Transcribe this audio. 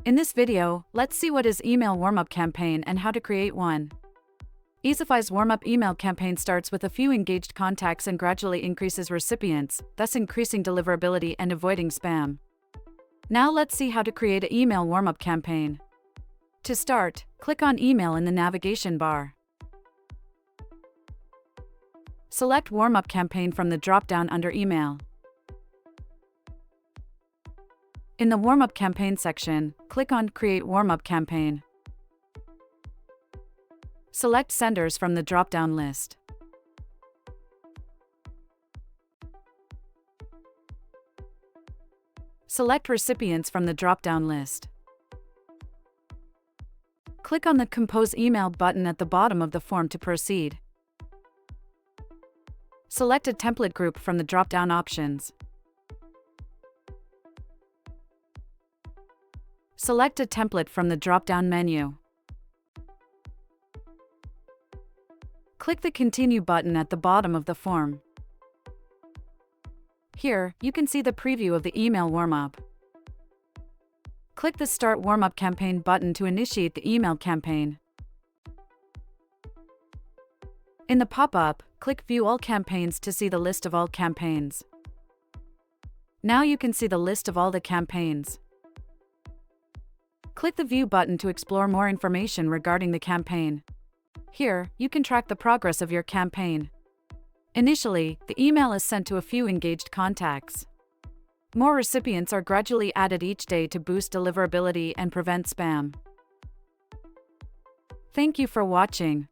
In this video, let's see what is email warm-up campaign and how to create one. Easify's warm-up email campaign starts with a few engaged contacts and gradually increases recipients, thus increasing deliverability and avoiding spam. Now let's see how to create an email warm-up campaign. To start, click on Email in the navigation bar. Select Warm-up campaign from the drop-down under Email. In the Warm-up campaign section, click on Create Warm-up campaign. Select Senders from the drop-down list. Select Recipients from the drop-down list. Click on the Compose Email button at the bottom of the form to proceed. Select a template group from the drop-down options. Select a template from the drop-down menu. Click the Continue button at the bottom of the form. Here, you can see the preview of the email warm-up. Click the Start Warm-up Campaign button to initiate the email campaign. In the pop-up, click View All Campaigns to see the list of all campaigns. Now you can see the list of all the campaigns. Click the View button to explore more information regarding the campaign. Here, you can track the progress of your campaign. Initially, the email is sent to a few engaged contacts. More recipients are gradually added each day to boost deliverability and prevent spam. Thank you for watching.